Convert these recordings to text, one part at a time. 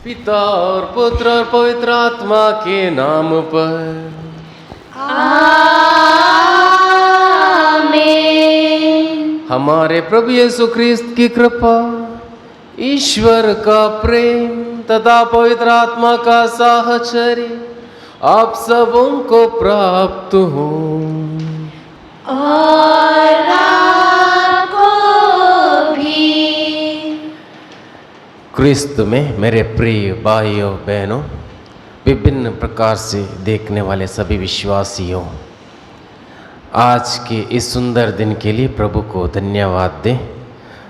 पिता और पुत्र और पवित्र आत्मा के नाम पर आमीन। हमारे प्रभु यीशु ख्रिस्त की कृपा, ईश्वर का प्रेम तथा पवित्र आत्मा का साहचर्य आप सबों को प्राप्त हो। और आपको भी। क्रिस्त में मेरे प्रिय भाइयों बहनों, विभिन्न प्रकार से देखने वाले सभी विश्वासियों, आज के इस सुंदर दिन के लिए प्रभु को धन्यवाद दें।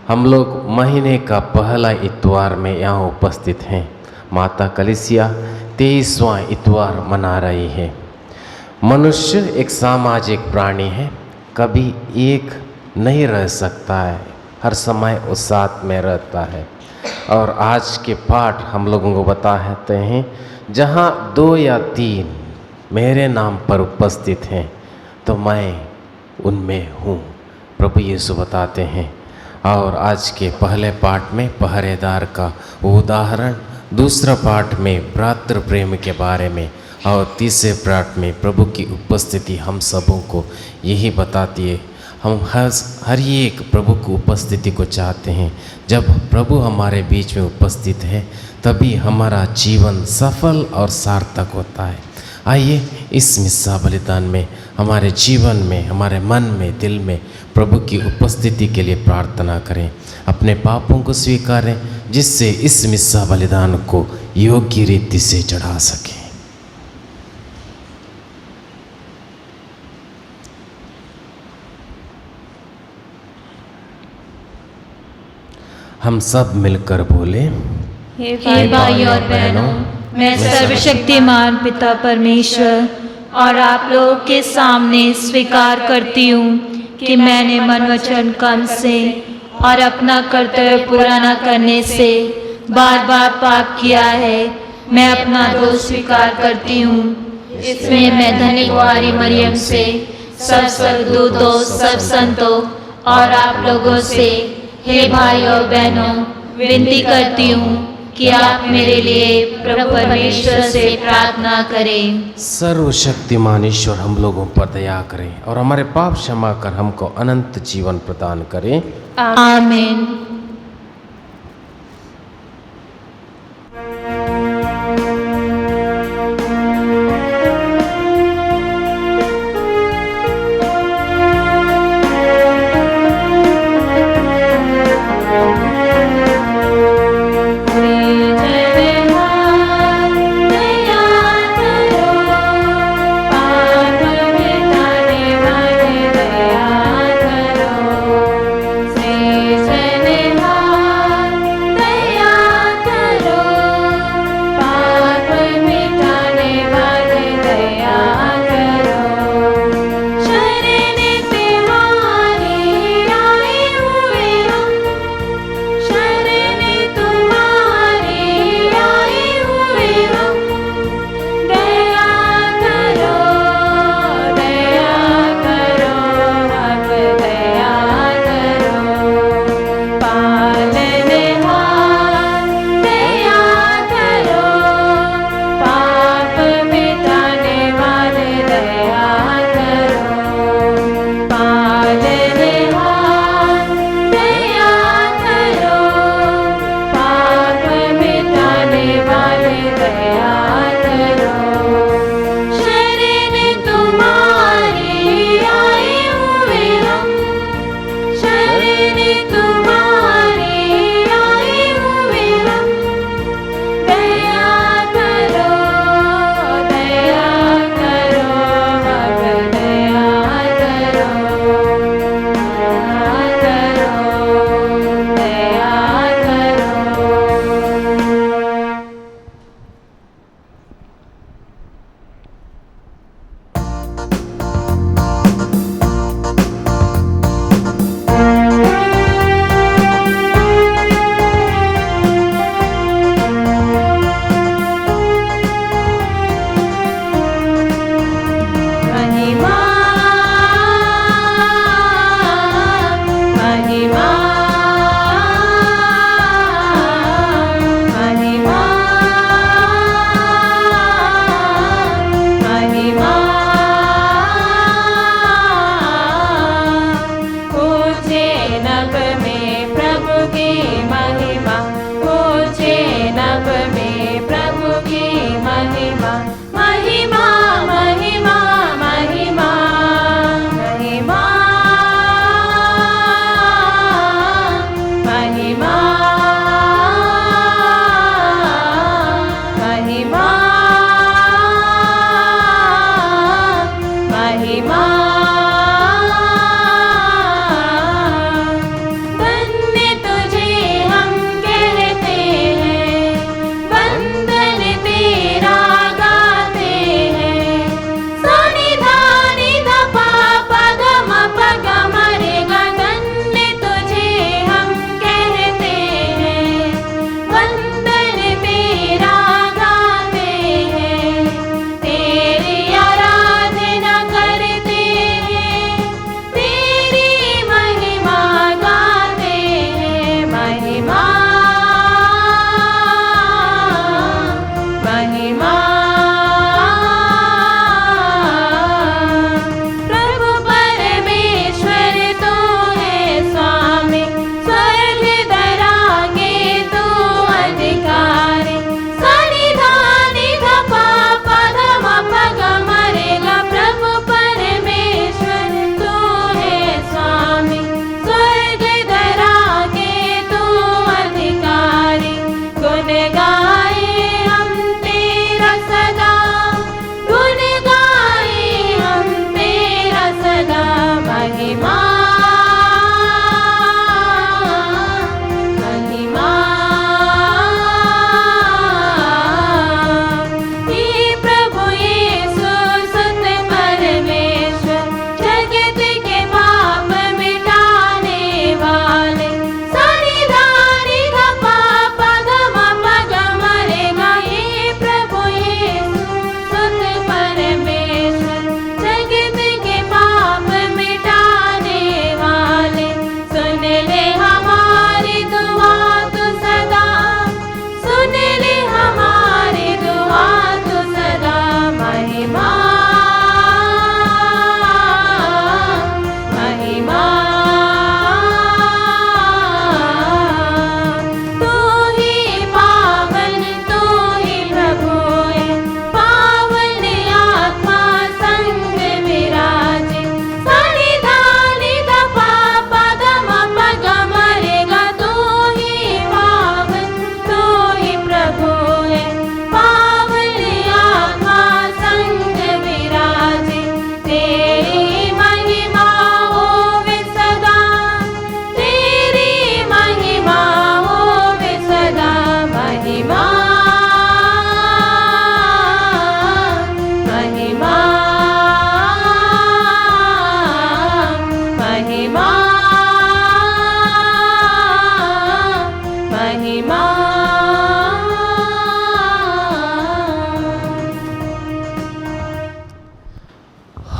हम लोग महीने का पहला इतवार में यहाँ उपस्थित हैं। माता कलीसिया 23वां इतवार मना रही है। मनुष्य एक सामाजिक प्राणी है, कभी एक नहीं रह सकता है, हर समय उस साथ में रहता है। और आज के पाठ हम लोगों को बताते हैं, जहाँ 2 या 3 मेरे नाम पर उपस्थित हैं तो मैं उनमें हूँ, प्रभु यीशु बताते हैं। और आज के पहले पाठ में पहरेदार का उदाहरण, दूसरा पाठ में भ्रातृ प्रेम के बारे में, और तीसरे पाठ में प्रभु की उपस्थिति हम सबों को यही बताती है। हम हर एक प्रभु की उपस्थिति को चाहते हैं। जब प्रभु हमारे बीच में उपस्थित है तभी हमारा जीवन सफल और सार्थक होता है। आइए इस मिस्सा बलिदान में हमारे जीवन में, हमारे मन में, दिल में प्रभु की उपस्थिति के लिए प्रार्थना करें, अपने पापों को स्वीकारें, जिससे इस मिस्सा बलिदान को योग्य रीति से चढ़ा सकें। हम सब मिलकर बोले, हे भाइयों और बहनों, मैं सर्वशक्तिमान पिता परमेश्वर और आप लोगों के सामने स्वीकार करती हूँ कि मैंने मन वचन कर्म से और अपना कर्तव्य पूरा न करने से बार बार पाप किया है। मैं अपना दोष स्वीकार करती हूँ। इसमें मैं धन्य कुंवारी मरियम से, सब स्वर्गदूतों, सब संतों और आप लोगों से, हे भाई और बहनों, विनती करती हूँ कि आप मेरे लिए प्रभु परमेश्वर से प्रार्थना करें। सर्वशक्तिमान ईश्वर हम लोगों पर दया करें और हमारे पाप क्षमा कर हमको अनंत जीवन प्रदान करें। आमीन। Say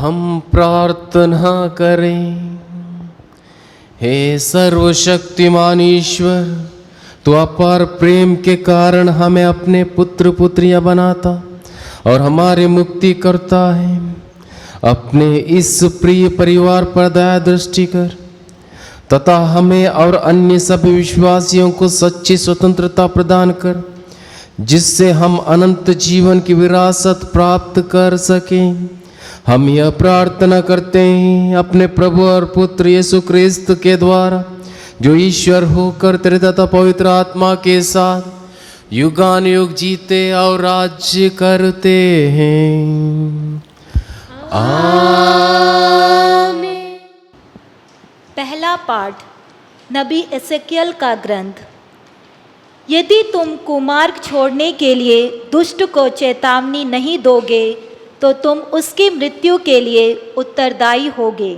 हम प्रार्थना करें। हे सर्वशक्तिमान ईश्वर, तो अपार प्रेम के कारण हमें अपने पुत्र पुत्रियां बनाता और हमारे मुक्ति करता है। अपने इस प्रिय परिवार पर दया दृष्टि कर तथा हमें और अन्य सभी विश्वासियों को सच्ची स्वतंत्रता प्रदान कर, जिससे हम अनंत जीवन की विरासत प्राप्त कर सकें। हम यह प्रार्थना करते हैं अपने प्रभु और पुत्र यीशु क्रिस्त के द्वारा, जो ईश्वर होकर तेरे तथा पवित्र आत्मा के साथ युगान युग जीते और राज्य करते हैं। आमीन। पहला पाठ नबी एसेकियल का ग्रंथ। यदि तुम कुमार्ग छोड़ने के लिए दुष्ट को चेतावनी नहीं दोगे तो तुम उसकी मृत्यु के लिए उत्तरदायी होगे।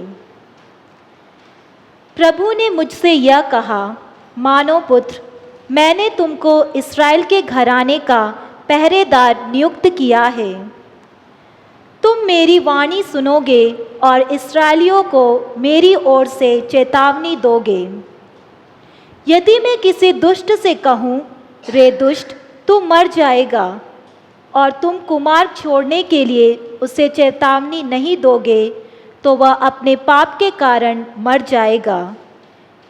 प्रभु ने मुझसे यह कहा, मानव पुत्र, मैंने तुमको इस्राएल के घराने का पहरेदार नियुक्त किया है। तुम मेरी वाणी सुनोगे और इस्राएलियों को मेरी ओर से चेतावनी दोगे। यदि मैं किसी दुष्ट से कहूँ, रे दुष्ट, तू मर जाएगा, और तुम कुमार्ग छोड़ने के लिए उसे चेतावनी नहीं दोगे, तो वह अपने पाप के कारण मर जाएगा,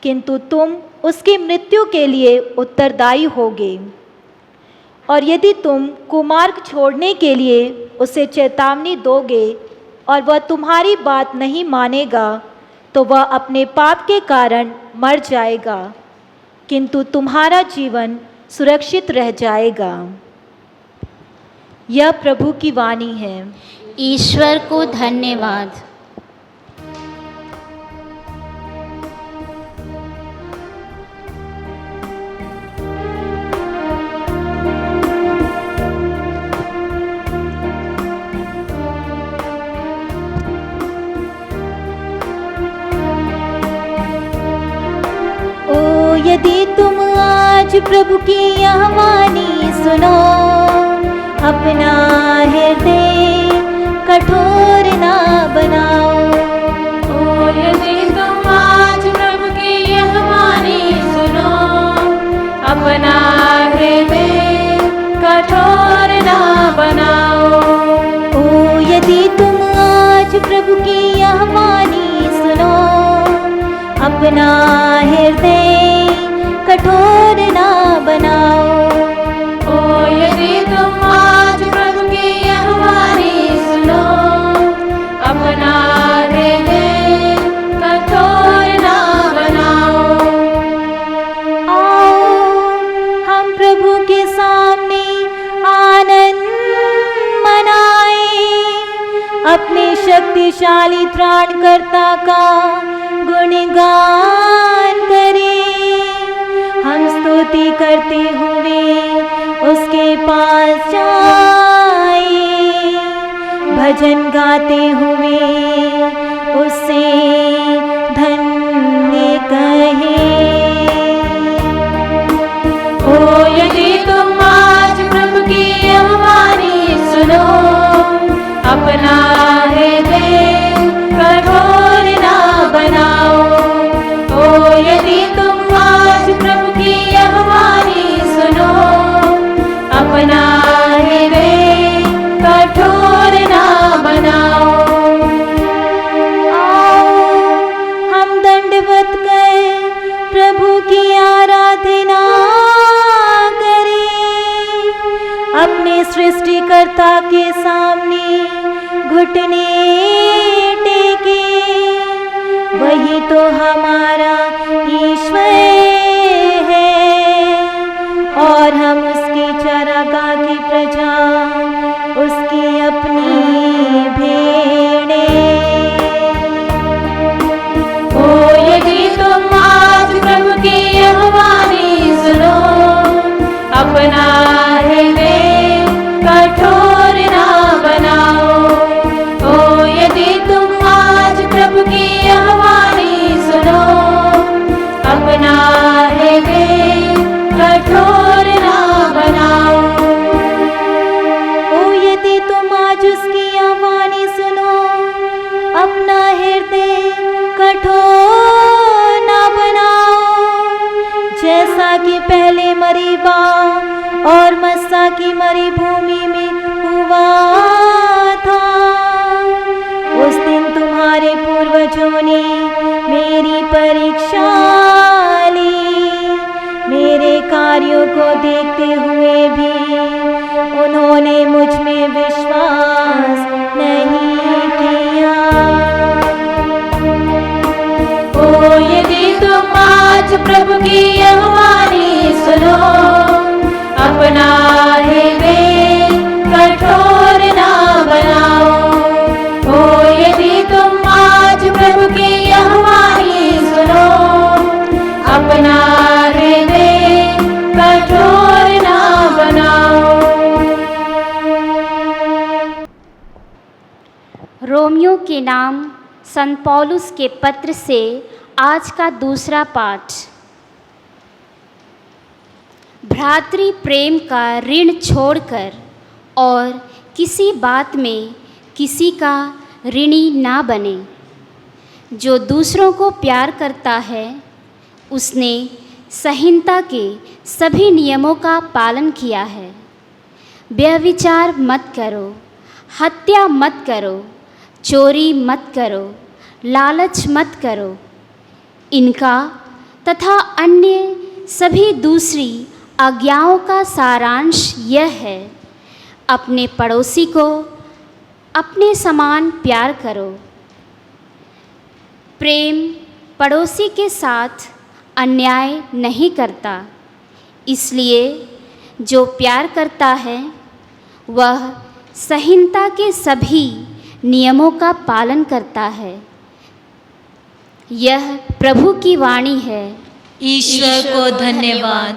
किंतु तुम उसकी मृत्यु के लिए उत्तरदायी होगे। और यदि तुम कुमार्ग छोड़ने के लिए उसे चेतावनी दोगे और वह तुम्हारी बात नहीं मानेगा, तो वह अपने पाप के कारण मर जाएगा, किंतु तुम्हारा जीवन सुरक्षित रह जाएगा। यह प्रभु की वाणी है। ईश्वर को धन्यवाद। ओ यदि तुम आज प्रभु की यह वाणी सुनो, अपना हृदय कठोर ना बनाओ। ओ यदि तुम आज प्रभु की यह वाणी सुनो, अपना हृदय कठोर ना बनाओ। ओ यदि तुम आज प्रभु की यह वाणी सुनो, अपना हृदय कठोर ना बनाओ। ओ यदि तुम आज प्रभु की यह वाणी सुनो, अपना हृदय कठोर ना बनाओ। आओ हम प्रभु के सामने आनंद मनाएं, अपने शक्तिशाली त्राणकर्ता का गुणगान करें। हम स्तुति करते हुए उसके पास जाएं, भजन गाते हुए उससे धन्य कहें। ओ यदि तुम आज प्रभु की यह वाणी सुनो, अपना हृदय कठोर ना बनाओ। ओ यदि तुम आज प्रभु की यह वाणी सुनो, अपना हृदय कठोर ना बनाओ। आओ हम दंडवत कर प्रभु की आराधना करें, अपने सृष्टिकर्ता के सामने घुटने टेके। वही तो हमारा ईश्वर है और हम उसकी चरागाह की प्रजा, उसकी अपनी भेड़ें। ओ यदि तुम आज प्रभु की यह वाणी सुनो, अपना हृदय कठोर ना बनाओ। ओ यदि तुम आज प्रभु की यह वाणी सुनो, अपना हृदय कठोर ना बनाओ। ओ यदि तुम आज उसकी यह वाणी मस्सा की मरुभूमि में हुआ था। उस दिन तुम्हारे पूर्वजों ने मेरी परीक्षा ली। मेरे कार्यों को देखते हुए भी उन्होंने मुझ में विश्वास नहीं किया। ओ यदि तुम आज प्रभु की यह वाणी सुनो, अपना हृदय कठोर ना बनाओ। ओ यदि तुम आज प्रभु की यह वाणी सुनो, अपना हृदय कठोर ना बनाओ। रोमियो के नाम संत पौलुस के पत्र से आज का दूसरा पाठ। भ्रातृ प्रेम का ऋण छोड़कर और किसी बात में किसी का ऋणी ना बने। जो दूसरों को प्यार करता है उसने संहिता के सभी नियमों का पालन किया है। व्यभिचार मत करो, हत्या मत करो, चोरी मत करो, लालच मत करो। इनका तथा अन्य सभी दूसरी आज्ञाओं का सारांश यह है, अपने पड़ोसी को अपने समान प्यार करो। प्रेम पड़ोसी के साथ अन्याय नहीं करता, इसलिए जो प्यार करता है वह संहिता के सभी नियमों का पालन करता है। यह प्रभु की वाणी है। ईश्वर को धन्यवाद।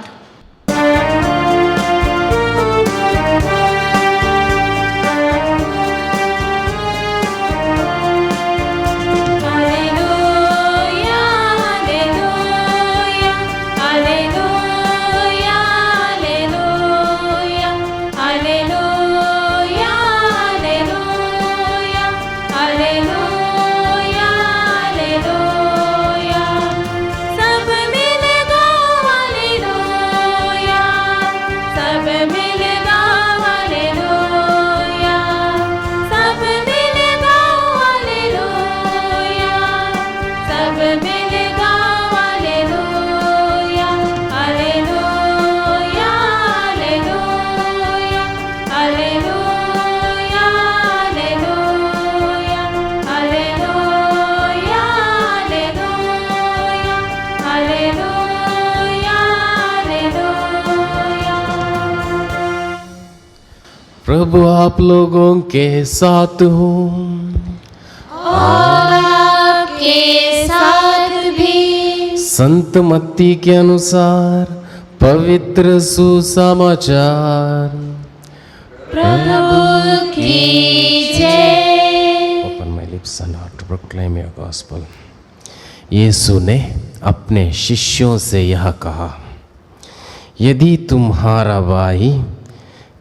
प्रभु आप लोगों के साथ हो और आपके साथ भी। संत मत्ती के अनुसार पवित्र सुसमाचार। प्रभु की जय। Open my lips, O Lord, to proclaim your gospel. यीशु ने अपने शिष्यों से यह कहा, यदि तुम्हारा भाई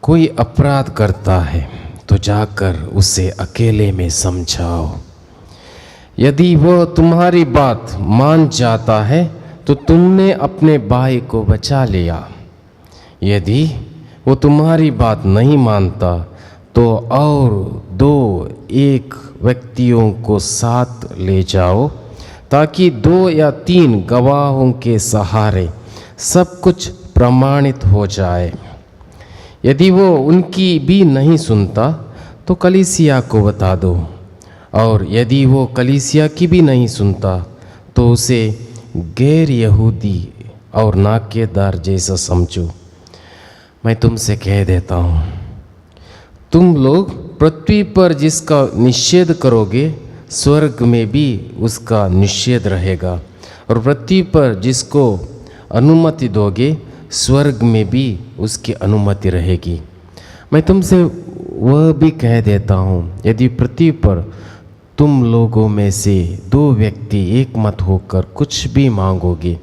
कोई अपराध करता है तो जाकर उसे अकेले में समझाओ। यदि वह तुम्हारी बात मान जाता है तो तुमने अपने भाई को बचा लिया। यदि वो तुम्हारी बात नहीं मानता तो और 2-1 व्यक्तियों को साथ ले जाओ, ताकि 2 या 3 गवाहों के सहारे सब कुछ प्रमाणित हो जाए। यदि वो उनकी भी नहीं सुनता तो कलीसिया को बता दो, और यदि वो कलीसिया की भी नहीं सुनता तो उसे गैर यहूदी और नाकेदार जैसा समझो। मैं तुमसे कह देता हूँ, तुम लोग पृथ्वी पर जिसका निषेध करोगे स्वर्ग में भी उसका निषेध रहेगा, और पृथ्वी पर जिसको अनुमति दोगे स्वर्ग में भी उसकी अनुमति रहेगी। मैं तुमसे वह भी कह देता हूँ, यदि पृथ्वी पर तुम लोगों में से 2 व्यक्ति एक मत होकर कुछ भी मांगोगे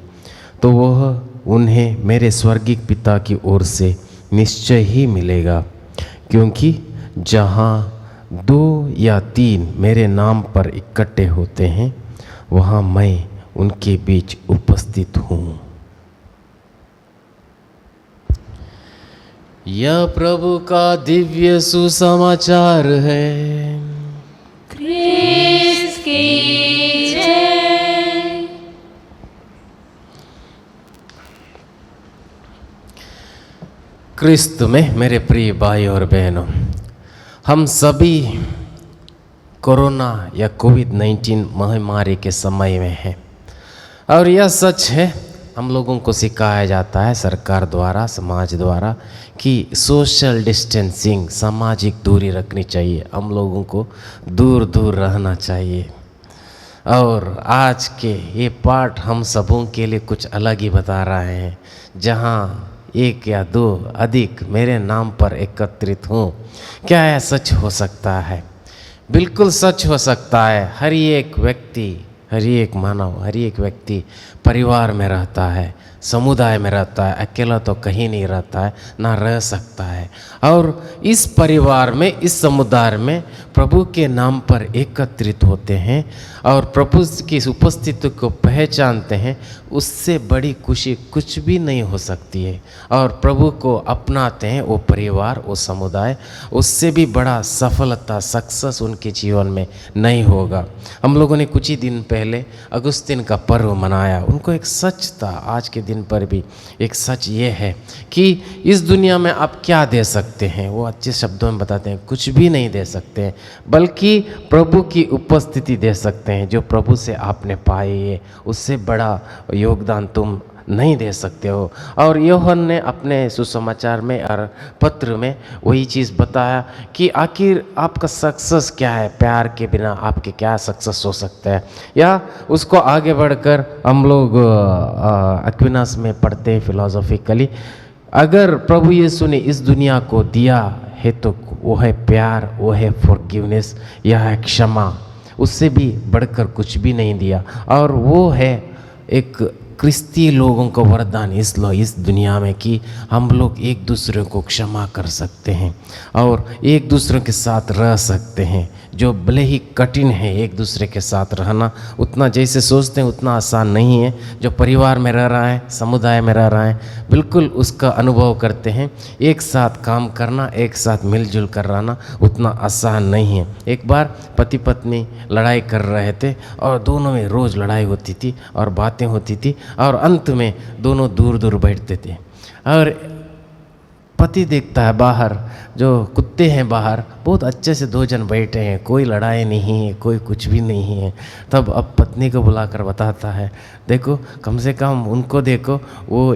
तो वह उन्हें मेरे स्वर्गीय पिता की ओर से निश्चय ही मिलेगा। क्योंकि जहाँ 2 या 3 मेरे नाम पर इकट्ठे होते हैं वहाँ मैं उनके बीच उपस्थित हूँ। यह प्रभु का दिव्य सुसमाचार है। क्रिस्त की जय। क्रिस्त में मेरे प्रिय भाई और बहनों, हम सभी कोरोना या कोविड-19 महामारी के समय में हैं और यह सच है। हम लोगों को सिखाया जाता है सरकार द्वारा, समाज द्वारा कि सोशल डिस्टेंसिंग, सामाजिक दूरी रखनी चाहिए, हम लोगों को दूर दूर रहना चाहिए। और आज के ये पाठ हम सबों के लिए कुछ अलग ही बता रहे हैं। जहाँ एक या दो अधिक मेरे नाम पर एकत्रित हों, क्या यह सच हो सकता है? बिल्कुल सच हो सकता है। हर एक व्यक्ति, हर एक मानव, हर एक व्यक्ति परिवार में रहता है, समुदाय में रहता है, अकेला तो कहीं नहीं रहता है, ना रह सकता है। और इस परिवार में, इस समुदाय में प्रभु के नाम पर एकत्रित होते हैं और प्रभु की उपस्थिति को पहचानते हैं, उससे बड़ी खुशी कुछ भी नहीं हो सकती है। और प्रभु को अपनाते हैं वो परिवार, वो समुदाय, उससे भी बड़ा सफलता, सक्सेस उनके जीवन में नहीं होगा। हम लोगों ने कुछ ही दिन पहले अगुस्तीन का पर्व मनाया। उनको एक सच था, आज के दिन पर भी एक सच ये है कि इस दुनिया में आप क्या दे सकते हैं। वो अच्छे शब्दों में बताते हैं, कुछ भी नहीं दे सकते हैं, बल्कि प्रभु की उपस्थिति दे सकते हैं। जो प्रभु से आपने पाई है, उससे बड़ा योगदान तुम नहीं दे सकते हो। और यूहन्ना ने अपने सुसमाचार में और पत्र में वही चीज़ बताया कि आखिर आपका सक्सेस क्या है, प्यार के बिना आपके क्या सक्सेस हो सकता है। या उसको आगे बढ़कर हम लोग एक्विनास में पढ़ते हैं फिलोसॉफिकली, अगर प्रभु यीशु ने इस दुनिया को दिया है तो वो है प्यार, वो है फॉरगिवनेस, यह है क्षमा, उससे भी बढ़कर कुछ भी नहीं दिया। और वो है एक क्रिस्ती लोगों को वरदान इस दुनिया में कि हम लोग एक दूसरे को क्षमा कर सकते हैं और एक दूसरे के साथ रह सकते हैं। जो भले ही कठिन है एक दूसरे के साथ रहना, उतना जैसे सोचते हैं उतना आसान नहीं है। जो परिवार में रह रहा है, समुदाय में रह रहा है, बिल्कुल उसका अनुभव करते हैं। एक साथ काम करना, एक साथ मिलजुल कर रहना उतना आसान नहीं है। एक बार पति पत्नी लड़ाई कर रहे थे और दोनों में रोज़ लड़ाई होती थी और बातें होती थी और अंत में दोनों दूर दूर बैठते थे। और पति देखता है बाहर, जो कुत्ते हैं बाहर बहुत अच्छे से दो जन बैठे हैं, कोई लड़ाई नहीं है, कोई कुछ भी नहीं है। तब अब पत्नी को बुलाकर बताता है, देखो कम से कम उनको देखो, वो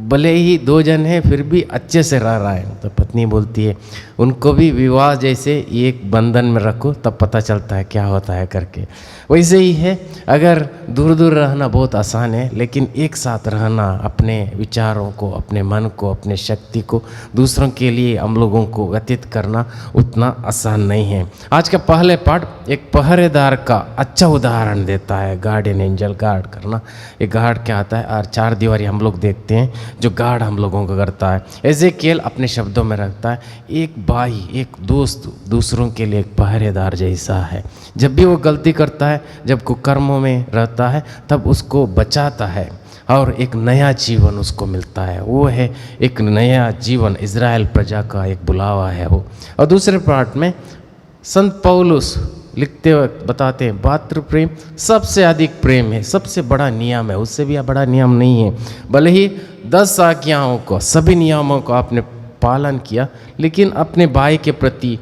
भले ही दो जन हैं फिर भी अच्छे से रह रहा है। तो पत्नी बोलती है, उनको भी विवाह जैसे एक बंधन में रखो, तब पता चलता है क्या होता है करके। वैसे ही है, अगर दूर दूर रहना बहुत आसान है, लेकिन एक साथ रहना, अपने विचारों को, अपने मन को, अपने शक्ति को दूसरों के लिए हम लोगों को व्यतीत करना उतना आसान नहीं है। आज का पहले पाठ एक पहरेदार का अच्छा उदाहरण देता है, गार्डियन एंजल, गार्ड करना। ये गार्ड क्या आता है, और चार दीवारी हम लोग देखते हैं जो गार्ड हम लोगों को करता है। एजेकिएल अपने शब्दों में रखता है, एक भाई, एक दोस्त दूसरों के लिए एक पहरेदार जैसा है। जब भी वो गलती करता है, जब कुकर्मों में रहता है, तब उसको बचाता है और एक नया जीवन उसको मिलता है। वो है एक नया जीवन, इज़राइल प्रजा का एक बुलावा है वो। और दूसरे पार्ट में संत पौलुस लिखते हुए बताते हैं, भातृ प्रेम सबसे अधिक प्रेम है, सबसे बड़ा नियम है, उससे भी बड़ा नियम नहीं है। भले ही 10 आज्ञाओं को, सभी नियमों को आपने पालन किया, लेकिन अपने भाई के प्रति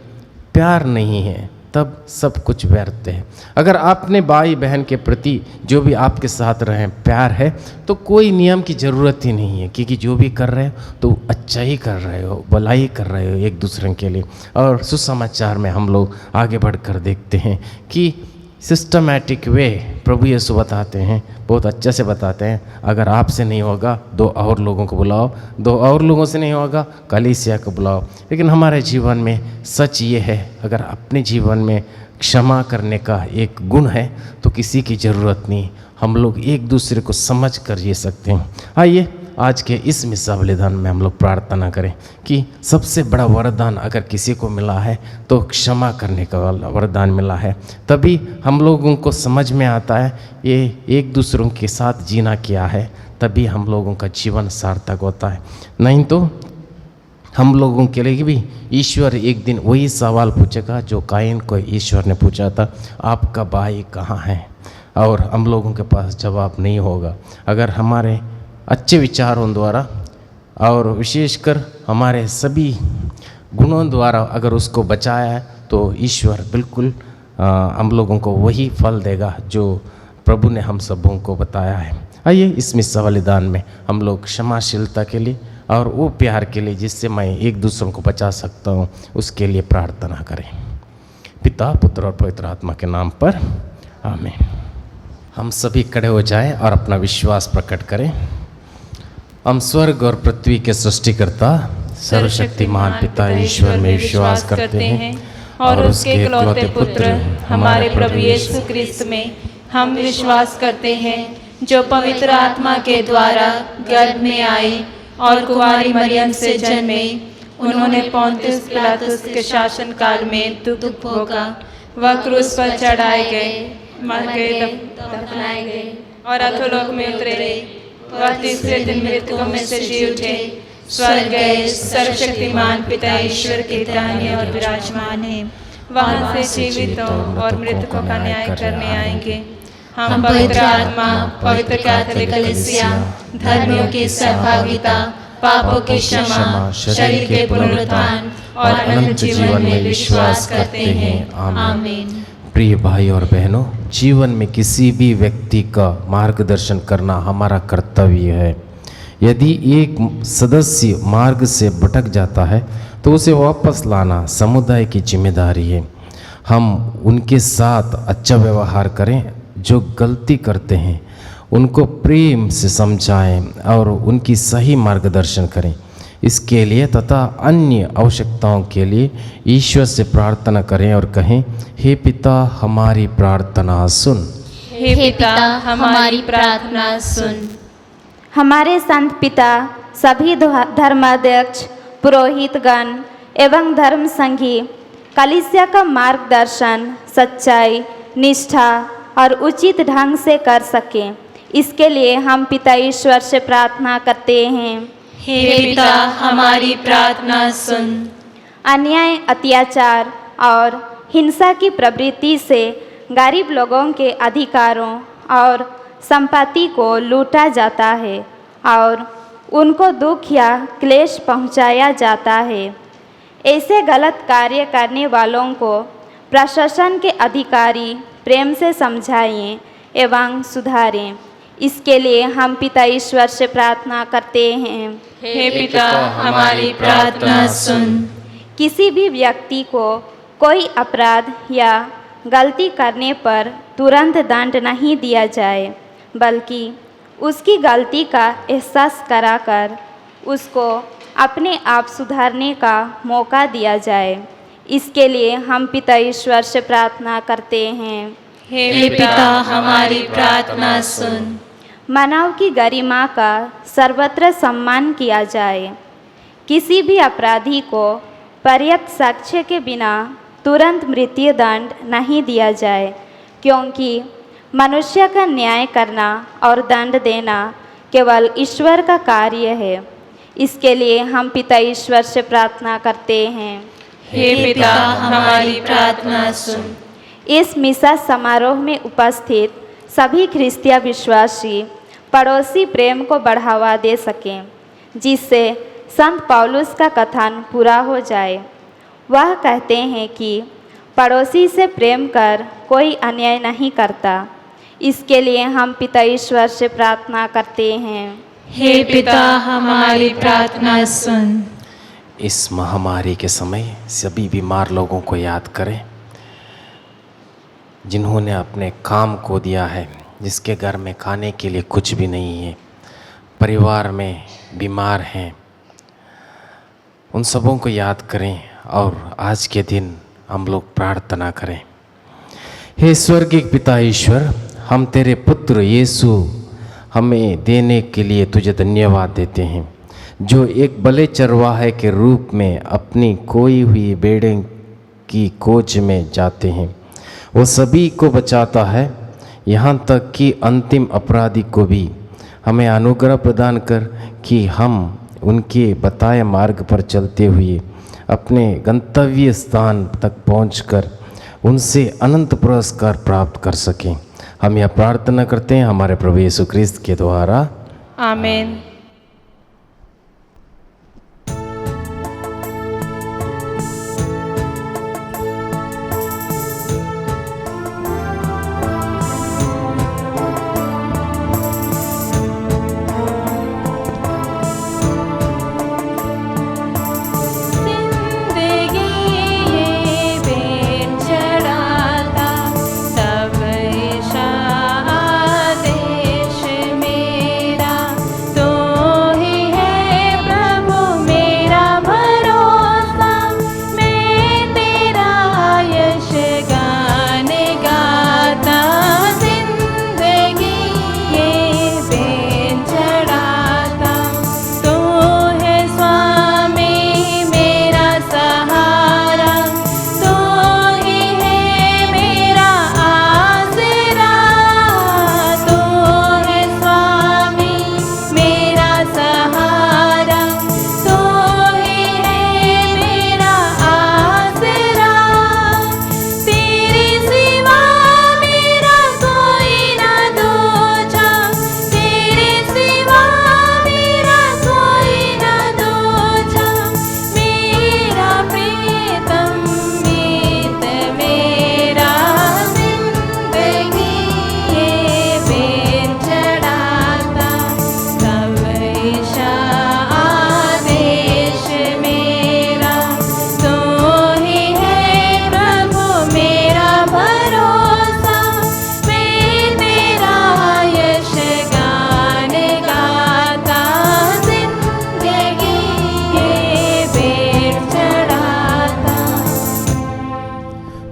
प्यार नहीं है, तब सब कुछ व्यर्थ है। अगर आपने भाई बहन के प्रति जो भी आपके साथ रहे प्यार है, तो कोई नियम की ज़रूरत ही नहीं है, क्योंकि जो भी कर रहे हो तो अच्छा ही कर रहे हो, भलाई कर रहे हो एक दूसरे के लिए। और सुसमाचार में हम लोग आगे बढ़कर देखते हैं कि सिस्टमैटिक वे प्रभु यीशु बताते हैं, बहुत अच्छे से बताते हैं, अगर आपसे नहीं होगा 2 और लोगों को बुलाओ, 2 और लोगों से नहीं होगा कलीसिया को बुलाओ। लेकिन हमारे जीवन में सच ये है, अगर अपने जीवन में क्षमा करने का एक गुण है तो किसी की ज़रूरत नहीं, हम लोग एक दूसरे को समझ कर जी सकते हैं। आइए आज के इस मिसाल बलिदान में हम लोग प्रार्थना करें कि सबसे बड़ा वरदान अगर किसी को मिला है तो क्षमा करने का वरदान मिला है। तभी हम लोगों को समझ में आता है ये एक दूसरों के साथ जीना क्या है, तभी हम लोगों का जीवन सार्थक होता है। नहीं तो हम लोगों के लिए भी ईश्वर एक दिन वही सवाल पूछेगा जो कायन को ईश्वर ने पूछा था, आपका भाई कहाँ है? और हम लोगों के पास जवाब नहीं होगा। अगर हमारे अच्छे विचारों द्वारा और विशेषकर हमारे सभी गुणों द्वारा अगर उसको बचाया है तो ईश्वर बिल्कुल हम लोगों को वही फल देगा जो प्रभु ने हम सबों को बताया है। आइए इस मिस्सा बलिदान में हम लोग क्षमाशीलता के लिए और वो प्यार के लिए जिससे मैं एक दूसरों को बचा सकता हूँ उसके लिए प्रार्थना करें। पिता, पुत्र और पवित्र आत्मा के नाम पर आमीन। हम सभी खड़े हो जाएं और अपना विश्वास प्रकट करें। हम स्वर्ग और पृथ्वी के सृष्टिकर्ता सर्वशक्तिमान पिता ईश्वर में विश्वास करते हैं और उसके इकलौते पुत्र हमारे प्रभु यीशु क्रिस्त में हम विश्वास करते हैं, जो पवित्र आत्मा के द्वारा गर्भ में आए और कुंवारी मरियम से जन्मे। उन्होंने पोंतियुस पिलातुस के शासन काल में दुख भोगा, वह क्रूस पर चढ़ाए गए, मर गए, दफनाए गए और अधोलोक में उतरे। वह तीसरे दिन मृतकों में से जी उठे, स्वर्ग गए, सर्वशक्तिमान पिता ईश्वर के दाहिने और विराजमान है। वहां से जीवितों और मृतकों का न्याय करने आएंगे। हम पवित्र आत्मा, पवित्र कैथोलिक कलीसिया, धर्मियों की सहभागिता, पापों की क्षमा, शरीर के पुनरुत्थान और अनंत जीवन में विश्वास करते हैं। आमीन। प्रिय भाई और बहनों, जीवन में किसी भी व्यक्ति का मार्गदर्शन करना हमारा कर्तव्य है। यदि एक सदस्य मार्ग से भटक जाता है तो उसे वापस लाना समुदाय की जिम्मेदारी है। हम उनके साथ अच्छा व्यवहार करें, जो गलती करते हैं उनको प्रेम से समझाएं और उनकी सही मार्गदर्शन करें। इसके लिए तथा अन्य आवश्यकताओं के लिए ईश्वर से प्रार्थना करें और कहें, हे पिता हमारी प्रार्थना सुन। हे पिता हमारी प्रार्थना सुन। हमारे संत पिता, सभी धर्माध्यक्ष, पुरोहितगण एवं धर्म संघी कलीसिया का मार्गदर्शन सच्चाई, निष्ठा और उचित ढंग से कर सकें, इसके लिए हम पिता ईश्वर से प्रार्थना करते हैं। हे पिता हमारी प्रार्थना सुन। अन्याय, अत्याचार और हिंसा की प्रवृत्ति से गरीब लोगों के अधिकारों और संपत्ति को लूटा जाता है और उनको दुख या क्लेश पहुंचाया जाता है। ऐसे गलत कार्य करने वालों को प्रशासन के अधिकारी प्रेम से समझाएं एवं सुधारें। इसके लिए हम पिता ईश्वर से प्रार्थना करते हैं। हे पिता हमारी प्रार्थना सुन। किसी भी व्यक्ति को कोई अपराध या गलती करने पर तुरंत दंड नहीं दिया जाए, बल्कि उसकी गलती का एहसास कराकर उसको अपने आप सुधारने का मौका दिया जाए। इसके लिए हम पिता ईश्वर से प्रार्थना करते हैं। हे पिता हमारी प्रार्थना सुन। मानव की गरिमा का सर्वत्र सम्मान किया जाए। किसी भी अपराधी को पर्याप्त साक्ष्य के बिना तुरंत मृत्यु दंड नहीं दिया जाए, क्योंकि मनुष्य का न्याय करना और दंड देना केवल ईश्वर का कार्य है। इसके लिए हम पिता ईश्वर से प्रार्थना करते हैं। हे पिता हमारी प्रार्थना सुन। इस मिसा समारोह में उपस्थित सभी ख्रिस्तीय विश्वासी पड़ोसी प्रेम को बढ़ावा दे सकें, जिससे संत पौलुस का कथन पूरा हो जाए। वह कहते हैं कि पड़ोसी से प्रेम कर कोई अन्याय नहीं करता। इसके लिए हम पिता ईश्वर से प्रार्थना करते हैं। हे पिता हमारी प्रार्थना सुन। इस महामारी के समय सभी बीमार लोगों को याद करें, जिन्होंने अपने काम को दिया है, जिसके घर में खाने के लिए कुछ भी नहीं है, परिवार में बीमार हैं, उन सबों को याद करें और आज के दिन हम लोग प्रार्थना करें। हे स्वर्गीय पिता ईश्वर, हम तेरे पुत्र यीशु हमें देने के लिए तुझे धन्यवाद देते हैं, जो एक भले चरवाहे के रूप में अपनी खोई हुई भेड़ों की खोज में जाते हैं। वो सभी को बचाता है, यहाँ तक कि अंतिम अपराधी को भी। हमें अनुग्रह प्रदान कर कि हम उनके बताए मार्ग पर चलते हुए अपने गंतव्य स्थान तक पहुंचकर उनसे अनंत पुरस्कार प्राप्त कर सकें। हम यह प्रार्थना करते हैं हमारे प्रभु यीशु क्रिस्त के द्वारा, आमीन।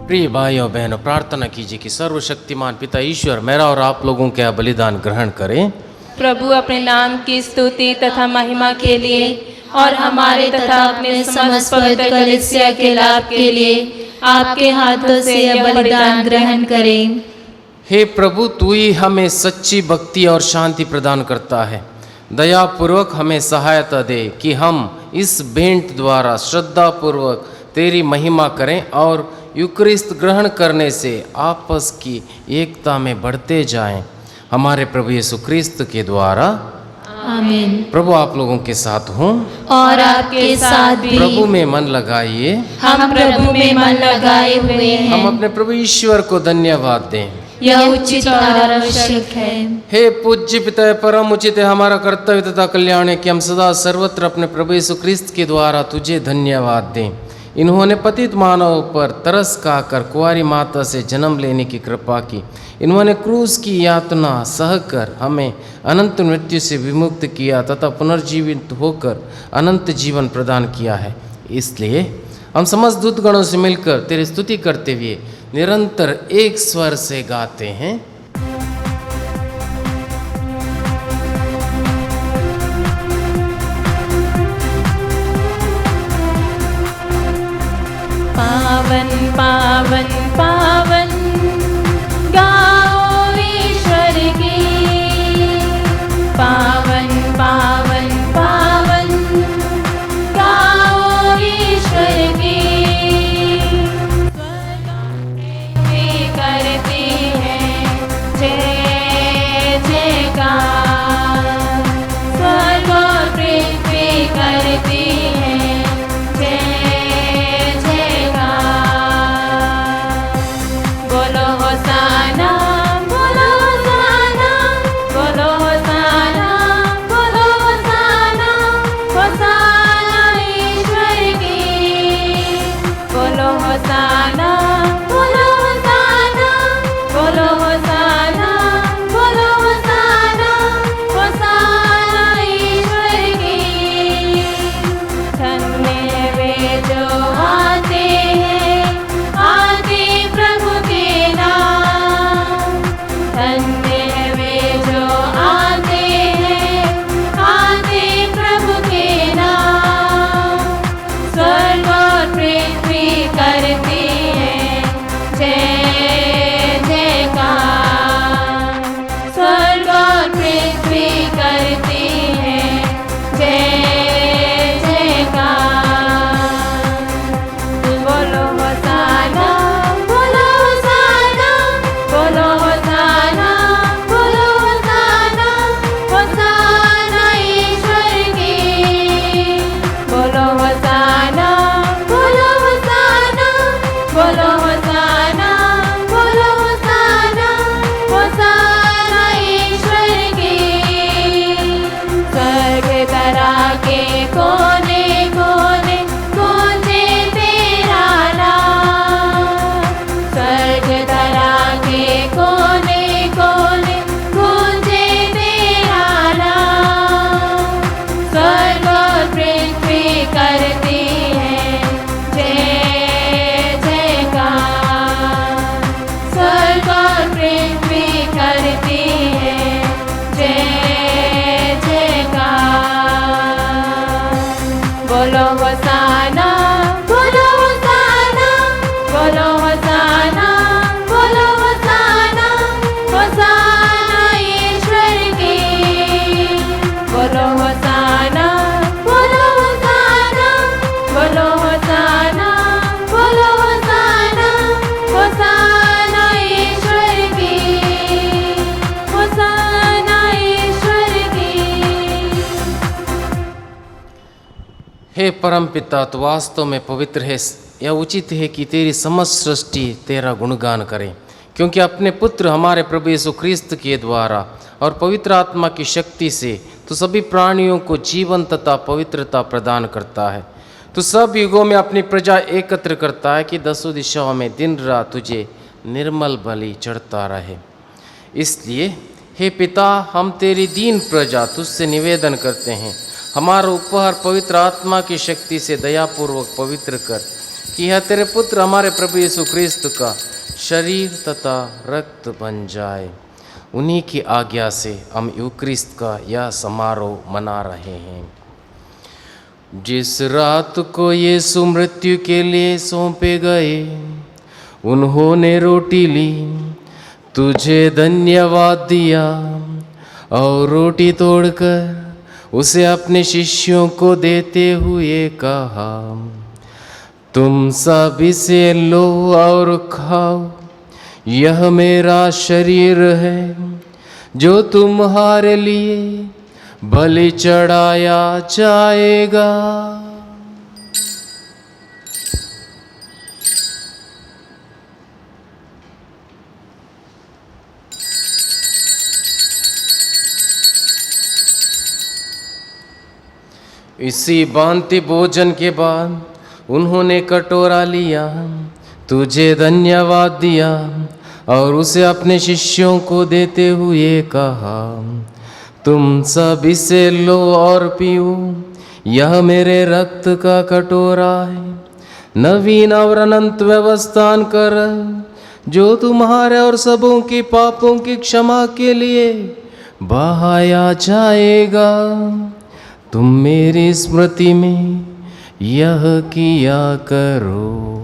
प्रिय भाइयों बहनों, प्रार्थना कीजिए कि सर्वशक्तिमान पिता ईश्वर मेरा और आप लोगों के बलिदान ग्रहण करें। प्रभु अपने नाम की स्तुति तथा महिमा के लिए और हमारे तथा अपने समस्त पवित्र कलीसिया के लाभ के लिए आपके हाथों से यह बलिदान ग्रहण करें। हे प्रभु, तू ही हमें सच्ची भक्ति और शांति प्रदान करता है। दया पूर्वक हमें सहायता दे कि हम इस भेंट द्वारा श्रद्धा पूर्वक तेरी महिमा करें और यूकरिस्त ग्रहण करने से आपस की एकता में बढ़ते जाएं। हमारे प्रभु यीशु क्रिस्त के द्वारा, आमीन। प्रभु आप लोगों के साथ हों और आपके साथ भी। प्रभु में मन लगाइए, हम प्रभु में मन लगाए हुए हैं। हम अपने प्रभु ईश्वर को धन्यवाद दें। यह उचित और आवश्यक है। हे पूज्य पिता, परम उचित है, हमारा कर्तव्य तथा कल्याण है कि हम सदा सर्वत्र अपने प्रभु यीशु क्रिस्त के द्वारा तुझे धन्यवाद दें। इन्होंने पतित मानव पर तरस खाकर कुंवारी माता से जन्म लेने की कृपा की। इन्होंने क्रूस की यातना सहकर हमें अनंत मृत्यु से विमुक्त किया तथा पुनर्जीवित होकर अनंत जीवन प्रदान किया है। इसलिए हम समस्त दूतगणों से मिलकर तेरी स्तुति करते हुए निरंतर एक स्वर से गाते हैं। पावन पावन पावन गाओ ईश्वर की, पावन पावन पावन गाओ ईश्वर की। स्वर्ग करती है जय जयकार, स्वर्ग और पृथ्वी करती है जय जयकार। हे परम पिता, तो वास्तव में पवित्र है। यह उचित है कि तेरी समस्त सृष्टि तेरा गुणगान करे, क्योंकि अपने पुत्र हमारे प्रभु यीशु ख्रिस्त के द्वारा और पवित्र आत्मा की शक्ति से तो सभी प्राणियों को जीवन तथा पवित्रता प्रदान करता है। तो सब युगों में अपनी प्रजा एकत्र करता है कि दसों दिशाओं में दिन रात तुझे निर्मल बलि चढ़ता रहे। इसलिए हे पिता, हम तेरी दीन प्रजा तुझसे निवेदन करते हैं, हमारा उपहार पवित्र आत्मा की शक्ति से दयापूर्वक पवित्र कर, कि यह तेरे पुत्र हमारे प्रभु यीशु ख्रिस्त का शरीर तथा रक्त बन जाए। उन्हीं की आज्ञा से हम यूक्रिस्त का यह समारोह मना रहे हैं। जिस रात को यीशु मृत्यु के लिए सौंपे गए, उन्होंने रोटी ली, तुझे धन्यवाद दिया और रोटी तोड़कर उसे अपने शिष्यों को देते हुए कहा, तुम सब इसे लो और खाओ, यह मेरा शरीर है जो तुम्हारे लिए बलि चढ़ाया जाएगा। इसी भांति भोजन के बाद उन्होंने कटोरा लिया, तुझे धन्यवाद दिया और उसे अपने शिष्यों को देते हुए कहा, तुम सब इसे लो और पियो, यह मेरे रक्त का कटोरा है, नवीन और अनंत व्यवस्थान कर, जो तुम्हारे और सबों के पापों की क्षमा के लिए बहाया जाएगा। तुम मेरी स्मृति में यह किया करो।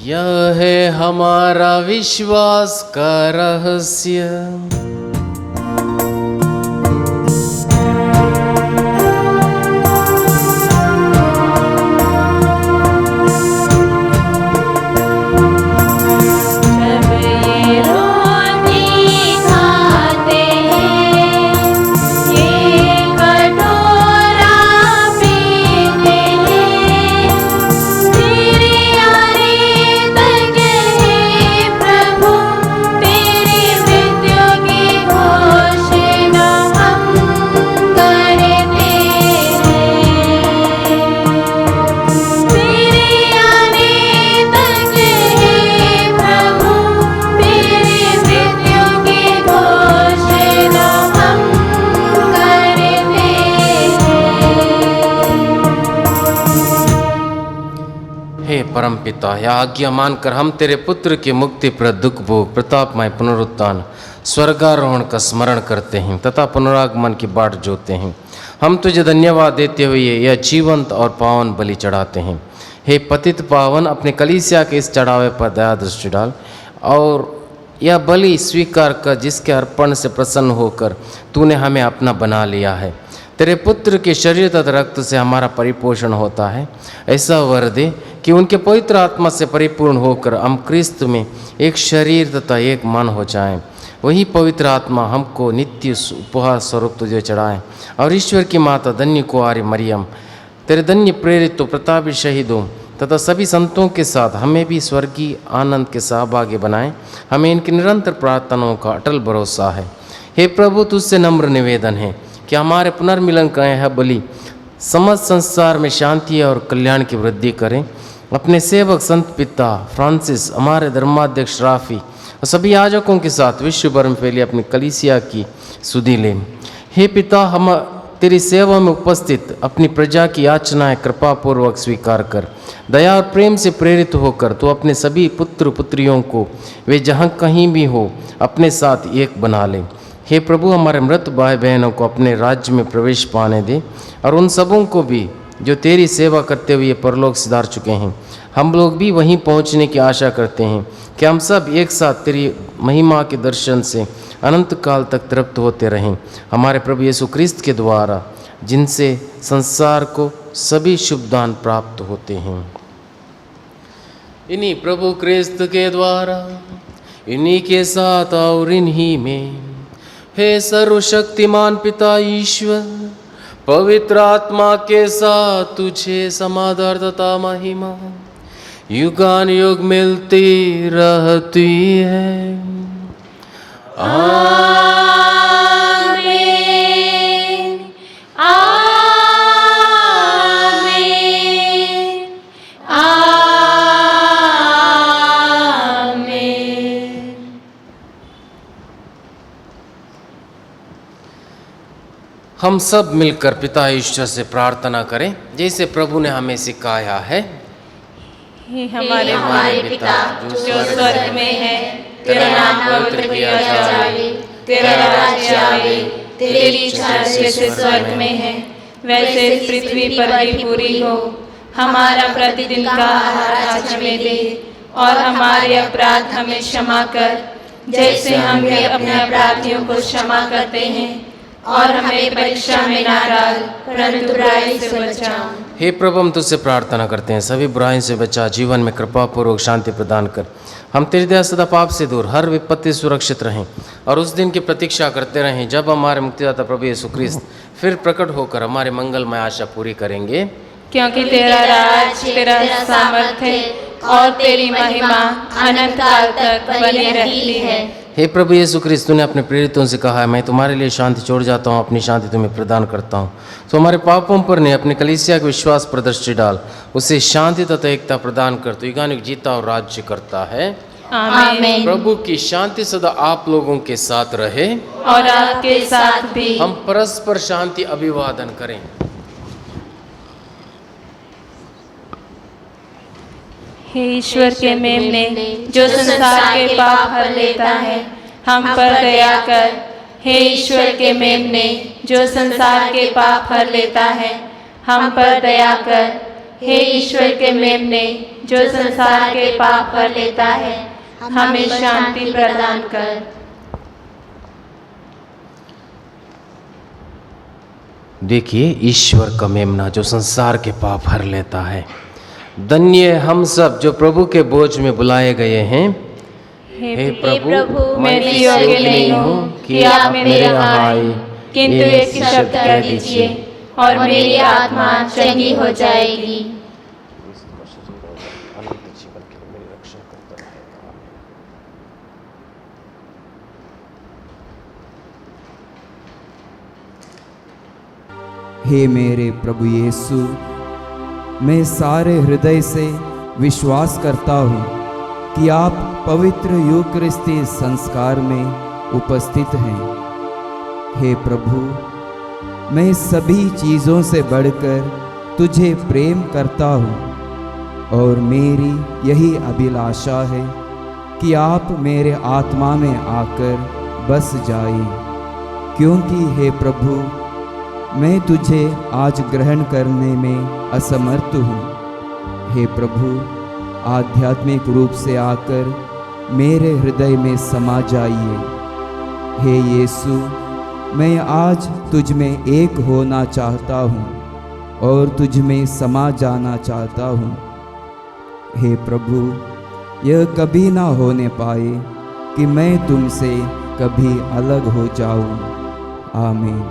यह है हमारा विश्वास का रहस्य। परमपिता, यह आज्ञा मानकर हम तेरे पुत्र के मुक्तिप्रद दुख भोग प्रतापमय पुनरुत्थान स्वर्गारोहण का स्मरण करते हैं तथा पुनरागमन की बाट जोते हैं। हम तुझे धन्यवाद देते हुए यह जीवंत और पावन बलि चढ़ाते हैं। हे पतित पावन, अपने कलीसिया के इस चढ़ावे पर दया दृष्टि डाल और यह बलि स्वीकार कर, जिसके अर्पण से प्रसन्न होकर तूने हमें अपना बना लिया है। तेरे पुत्र के शरीर तथा रक्त से हमारा परिपोषण होता है। ऐसा वर दे कि उनके पवित्र आत्मा से परिपूर्ण होकर हम क्रिस्त में एक शरीर तथा एक मन हो जाएं। वही पवित्र आत्मा हमको नित्य उपहार स्वरूप तुझे चढ़ाएं और ईश्वर की माता धन्य कुंवारी मरियम, तेरे धन्य प्रेरित प्रतापी शहीदों तथा सभी संतों के साथ हमें भी स्वर्गीय आनंद के सहभागी बनाएं। हमें इनकी निरंतर प्रार्थनाओं का अटल भरोसा है। हे प्रभु, तुझसे नम्र निवेदन है कि हमारे पुनर्मिलन का यह बलि समस्त संसार में शांति और कल्याण की वृद्धि करें। अपने सेवक संत पिता फ्रांसिस, हमारे धर्माध्यक्ष राफी और सभी याजकों के साथ विश्व भर में फैली अपनी कलीसिया की सुधि लें। हे पिता, हम तेरी सेवा में उपस्थित अपनी प्रजा की याचनाएं कृपापूर्वक स्वीकार कर, दया और प्रेम से प्रेरित होकर तो अपने सभी पुत्र पुत्रियों को वे जहाँ कहीं भी हो अपने साथ एक बना लें। हे प्रभु, हमारे मृत भाई बहनों को अपने राज्य में प्रवेश पाने दे और उन सबों को भी जो तेरी सेवा करते हुए परलोक सिधार चुके हैं। हम लोग भी वहीं पहुंचने की आशा करते हैं कि हम सब एक साथ तेरी महिमा के दर्शन से अनंत काल तक तृप्त होते रहें। हमारे प्रभु यीशु ख्रिस्त के द्वारा, जिनसे संसार को सभी शुभ दान प्राप्त होते हैं। इन्हीं प्रभु क्रिस्त के द्वारा, इन्हीं के साथ और इन्हीं में, हे सर्वशक्तिमान पिता ईश्वर, पवित्र आत्मा के साथ तुझे समाधान तथा महिमा युगान युग मिलती रहती है। आमीन, आमीन, आमीन। हम सब मिलकर पिता ईश्वर से प्रार्थना करें जैसे प्रभु ने हमें सिखाया है। हे हमारे पिता जो स्वर्ग में है, तेरा नाम पवित्र किया जाए, तेरा राज्य आए, तेरी इच्छा जैसे स्वर्ग में है वैसे पृथ्वी पर भी पूरी हो। हमारा प्रतिदिन का आहार आज हमें दे, और हमारे अपराध हमें क्षमा कर जैसे हम भी अपने अपराधियों को क्षमा करते हैं, और हमें परीक्षा में ना डाल परंतु बुराई से बचा। हे प्रभु, हम तुझसे प्रार्थना करते हैं सभी बुराई से बचा, जीवन में कृपा पूर्वक शांति प्रदान कर। हम तेरी दया सदा पाप से दूर, हर विपत्ति सुरक्षित रहें, और उस दिन की प्रतीक्षा करते रहें जब हमारे मुक्तिदाता प्रभु यीशु ख्रिस्त फिर प्रकट होकर हमारे मंगलमय आशा पूरी करेंगे। क्योंकि तेरा राज, तेरा सामर्थ्य और तेरी महिमा अनंत काल तक बनी रहती है। हे प्रभु यीशु ख्रिस्त, तूने अपने प्रेरितों से कहा है, मैं तुम्हारे लिए शांति छोड़ जाता हूँ, अपनी शांति तुम्हें प्रदान करता हूँ। तो हमारे पापों पर ने अपने कलीसिया के विश्वास पर दृष्टि डाल, उसे शांति तथा एकता प्रदान कर, तो युगानुग जीता और राज्य करता है। आमीन। प्रभु की शांति सदा आप लोगों के साथ रहे, और आपके साथ भी। हम परस्पर शांति अभिवादन करें। हे ईश्वर के मेमने, जो संसार के पाप हर लेता है, हम पर दया कर। हे ईश्वर के मेमने, जो संसार के पाप हर लेता है, हम पर दया कर। हे ईश्वर के मेमने, जो संसार के पाप हर लेता है, हमें शांति प्रदान कर। देखिए, ईश्वर का मेमना जो संसार के पाप हर लेता है। धन्य हम सब जो प्रभु के बोझ में बुलाए गए हैं। हे प्रभु, मैं योग्य नहीं हूँ कि आप मेरे यहाँ आए, किंतु एक शब्द कह दीजिए और मेरी आत्मा चंगी हो जाएगी। हे मेरे प्रभु यीशु, मैं सारे हृदय से विश्वास करता हूँ कि आप पवित्र यूकरिस्ती संस्कार में उपस्थित हैं। हे प्रभु, मैं सभी चीज़ों से बढ़कर तुझे प्रेम करता हूँ, और मेरी यही अभिलाषा है कि आप मेरे आत्मा में आकर बस जाएं, क्योंकि हे प्रभु, मैं तुझे आज ग्रहण करने में असमर्थ हूँ। हे प्रभु, आध्यात्मिक रूप से आकर मेरे हृदय में समा जाइए। हे यीशु, मैं आज तुझ में एक होना चाहता हूँ और तुझ में समा जाना चाहता हूँ। हे प्रभु, यह कभी ना होने पाए कि मैं तुमसे कभी अलग हो जाऊँ। आमीन।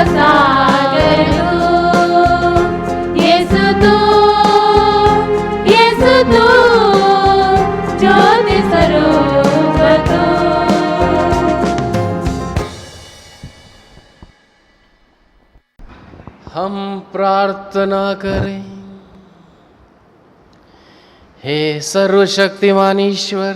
सागर तू, यीशु तू, यीशु तू, ज्योति स्वरूप तू। हम प्रार्थना करें। हे सर्वशक्तिमान ईश्वर,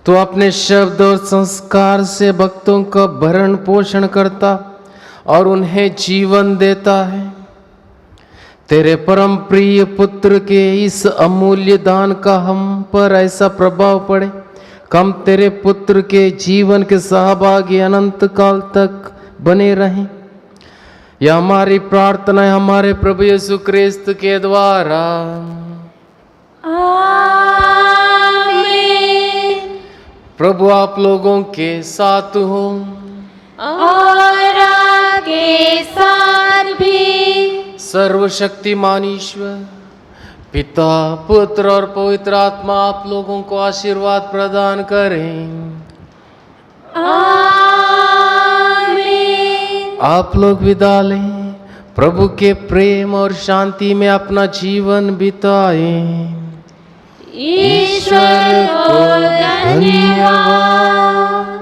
तो अपने शब्द और संस्कार से भक्तों का भरण पोषण करता और उन्हें जीवन देता है। तेरे परम प्रिय पुत्र के इस अमूल्य दान का हम पर ऐसा प्रभाव पड़े, हम तेरे पुत्र के जीवन के सहभागी अनंत काल तक बने रहें। यह हमारी प्रार्थना है हमारे प्रभु यीशु क्रिस्त के द्वारा। प्रभु आप लोगों के साथ हो और आपके साथ भी। सर्वशक्तिमान ईश्वर पिता, पुत्र और पवित्र आत्मा आप लोगों को आशीर्वाद प्रदान करें। आमीन। आप लोग विदा लें। प्रभु के प्रेम और शांति में अपना जीवन बिताएं। ईश्वर को धन्यवाद।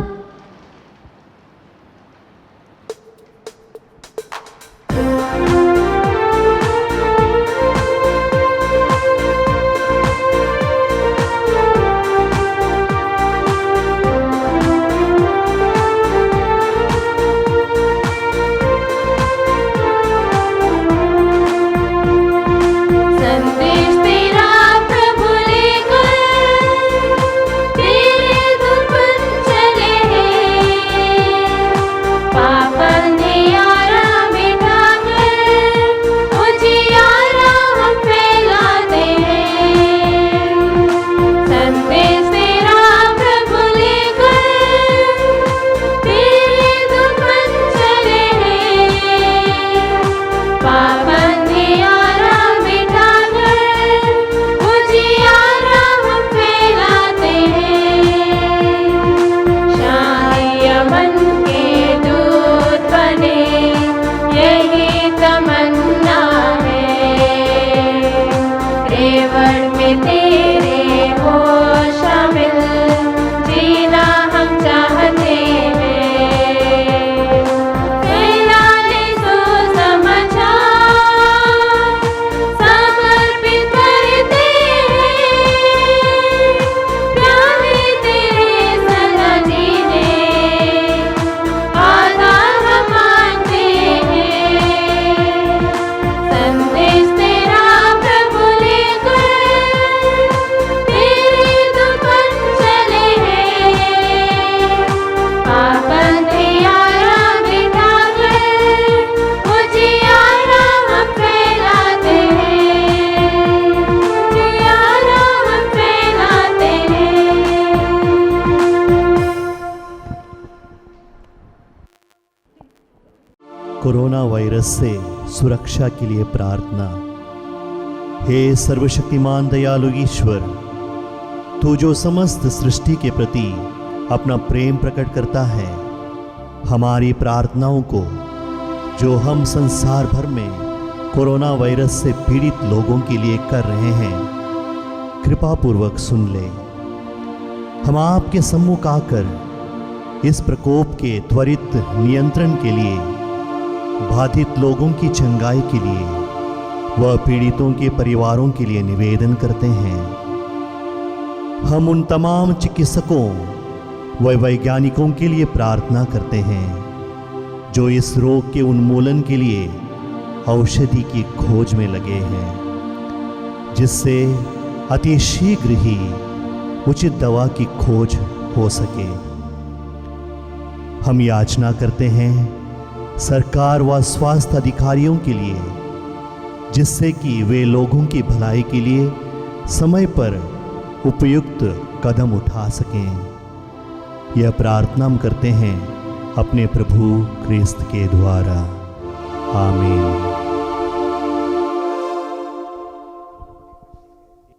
संदेश तेरा प्रभु लेकर तेरे दूत बन चले हैं। पाप अंधियारा मिटाकर उजियारा हम फैलाते हैं। संदेश तेरा प्रभु लेकर तेरे दूत बन चले हैं। पाप अंधियारा मिटाकर उजियारा हम फैलाते हैं। शाही अमन के दूत बने यही तमन्ना है। रेवड़ में तेरे हो शामिल जीना हम चाहते हैं। फैलाने सुसमाचार समर्पित करते हैं। प्यारे तेरे सदा जीने आधार हम मानते हैं। संदेश तेरा प्रभु लेकर तेरे दूत बन चले हैं। पाप अंधियारा मिटाकर उजियारा हम फैलाते हैं। उजियारा हम फैलाते हैं। कोरोना वायरस से सुरक्षा के लिए प्रार्थना। हे सर्वशक्तिमान दयालु ईश्वर, तू जो समस्त सृष्टि के प्रति अपना प्रेम प्रकट करता है, हमारी प्रार्थनाओं को जो हम संसार भर में कोरोना वायरस से पीड़ित लोगों के लिए कर रहे हैं, कृपा पूर्वक सुन ले। हम आपके सम्मुख आकर इस प्रकोप के त्वरित नियंत्रण के लिए, बाधित लोगों की चंगाई के लिए व पीड़ितों के परिवारों के लिए निवेदन करते हैं। हम उन तमाम चिकित्सकों व वैज्ञानिकों के लिए प्रार्थना करते हैं जो इस रोग के उन्मूलन के लिए औषधि की खोज में लगे हैं, जिससे अति शीघ्र ही उचित दवा की खोज हो सके। हम याचना करते हैं सरकार व स्वास्थ्य अधिकारियों के लिए, जिससे कि वे लोगों की भलाई के लिए समय पर उपयुक्त कदम उठा सकें। यह प्रार्थना हम करते हैं अपने प्रभु क्रिस्त के द्वारा। आमीन।